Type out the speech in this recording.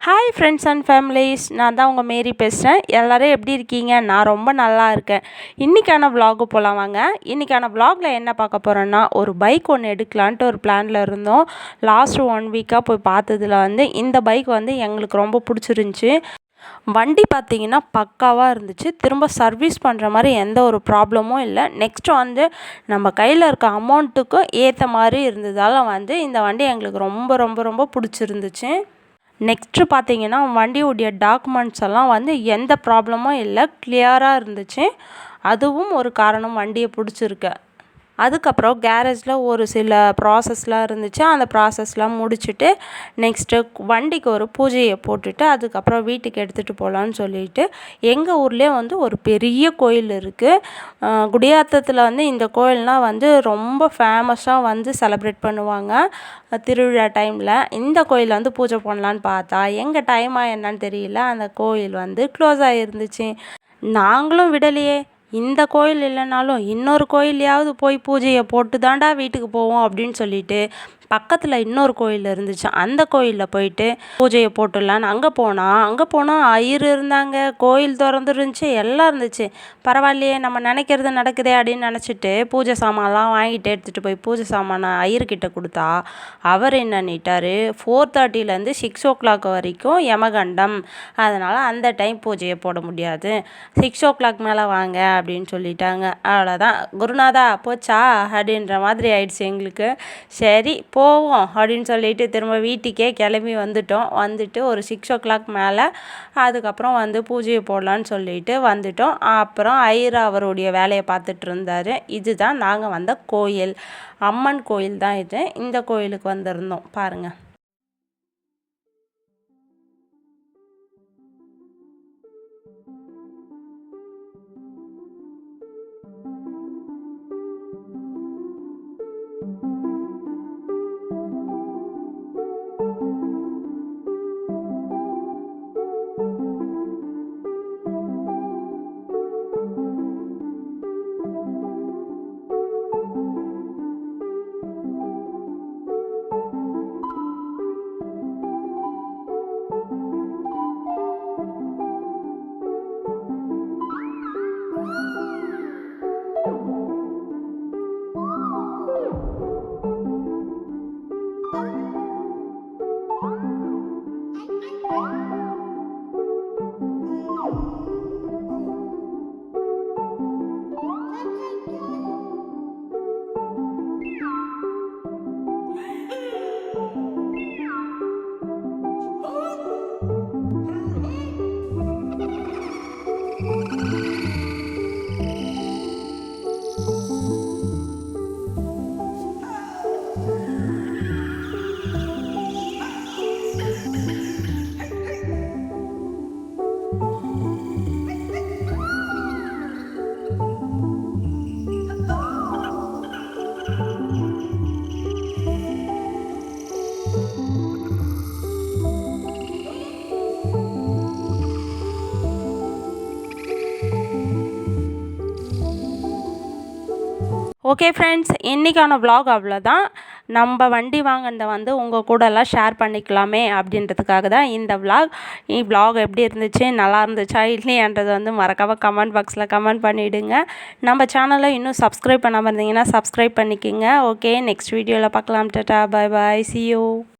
Hi friends and families, நான் தான் உங்கள் மேரி பேசுகிறேன். எல்லோரும் எப்படி இருக்கீங்க? நான் ரொம்ப நல்லா இருக்கேன். இன்றைக்கான விலாகு போகலாம் வாங்க. இன்றைக்கான விலாகில் என்ன பார்க்க போகிறோன்னா, ஒரு பைக் ஒன்று எடுக்கலான்ட்டு ஒரு பிளானில் இருந்தோம். லாஸ்ட் 1 வீக்காக போய் பார்த்ததில் இந்த பைக் எங்களுக்கு ரொம்ப பிடிச்சிருந்துச்சி. வண்டி பார்த்திங்கன்னா பக்காவாக இருந்துச்சு. திரும்ப சர்வீஸ் பண்ணுற மாதிரி எந்த ஒரு ப்ராப்ளமும் இல்லை. நெக்ஸ்ட்டு நம்ம கையில் இருக்க அமௌண்ட்டுக்கும் ஏற்ற மாதிரி இருந்ததால் இந்த வண்டி எங்களுக்கு ரொம்ப ரொம்ப ரொம்ப பிடிச்சிருந்துச்சு. நெக்ஸ்ட்டு பார்த்தீங்கன்னா வண்டியுடைய டாக்குமெண்ட்ஸ் எல்லாம் எந்த ப்ராப்ளமும் இல்லை, கிளியராக இருந்துச்சு. அதுவும் ஒரு காரணம் வண்டியை பிடிச்சிருக்க. அதுக்கப்புறம் கேரேஜில் ஒரு சில ப்ராசஸ்லாம் இருந்துச்சு. அந்த ப்ராசஸ்லாம் முடிச்சுட்டு நெக்ஸ்ட்டு வண்டிக்கு ஒரு பூஜையை போட்டுட்டு அதுக்கப்புறம் வீட்டுக்கு எடுத்துகிட்டு போகலான்னு சொல்லிட்டு எங்கள் ஊர்லேயே ஒரு பெரிய கோயில் இருக்குது. குடியாத்தத்தில் இந்த கோயில்னால் ரொம்ப ஃபேமஸாக செலிப்ரேட் பண்ணுவாங்க திருவிழா டைமில். இந்த கோயில் பூஜை பண்ணலான்னு பார்த்தா எங்கள் டைமாக என்னன்னு தெரியல, அந்த கோயில் க்ளோஸ் ஆகிருந்துச்சு. நாங்களும் விடலையே, இந்த கோயில் இல்லைனாலும் இன்னொரு கோயிலையாவது போய் பூஜையை போட்டு தாண்டா வீட்டுக்கு போவோம் அப்படின்னு சொல்லிட்டு பக்கத்தில் இன்னொரு கோயில் இருந்துச்சு. அந்த கோயிலில் போயிட்டு பூஜையை போட்டுடலான்னு அங்கே போனால் ஐயர் இருந்தாங்க, கோயில் திறந்துருந்துச்சு, எல்லாம் இருந்துச்சு. பரவாயில்லையே, நம்ம நினைக்கிறது நடக்குதே அப்படின்னு நினச்சிட்டு பூஜை சாமான்லாம் வாங்கிட்டு எடுத்துகிட்டு போய் பூஜை சாமானை ஐயர்கிட்ட கொடுத்தா அவர் என்ன பண்ணிட்டார், 4:30லேருந்து 6 வரைக்கும் யமகண்டம், அதனால் அந்த டைம் பூஜையை போட முடியாது, 6 மேலே வாங்க அப்படின்னு சொல்லிட்டாங்க. அவ்வளோதான், குருநாதா போச்சா அப்படின்ற மாதிரி ஆயிடுச்சு எங்களுக்கு. சரி போவோம் அப்படின்னு சொல்லிட்டு திரும்ப வீட்டுக்கே கிளம்பி வந்துட்டு ஒரு 6 மேலே அதுக்கப்புறம் பூஜையை போடலான்னு சொல்லிட்டு வந்துட்டோம். அப்புறம் ஐயர் அவருடைய வேலையை பார்த்துட்டு இருந்தார். இதுதான் நாங்கள் வந்த கோயில், அம்மன் கோயில் தான் இது. இந்த கோயிலுக்கு வந்திருந்தோம் பாருங்கள். ஓகே ஃப்ரெண்ட்ஸ், இன்றைக்கான விலாக் அவ்வளோதான். நம்ம வண்டி வாங்கினதை உங்கள் கூடலாம் ஷேர் பண்ணிக்கலாமே அப்படின்றதுக்காக தான் இந்த விலாக் எப்படி இருந்துச்சு, நல்லா இருந்துச்சா இல்லையான்றது மறக்காமல் கமெண்ட் பாக்ஸில் கமெண்ட் பண்ணிவிடுங்க. நம்ம சேனலை இன்னும் சப்ஸ்கிரைப் பண்ணாமல் இருந்தீங்கன்னா சப்ஸ்கிரைப் பண்ணிக்கோங்க. ஓகே, நெக்ஸ்ட் வீடியோவில் பார்க்கலாம். Tata, bye bye, see you.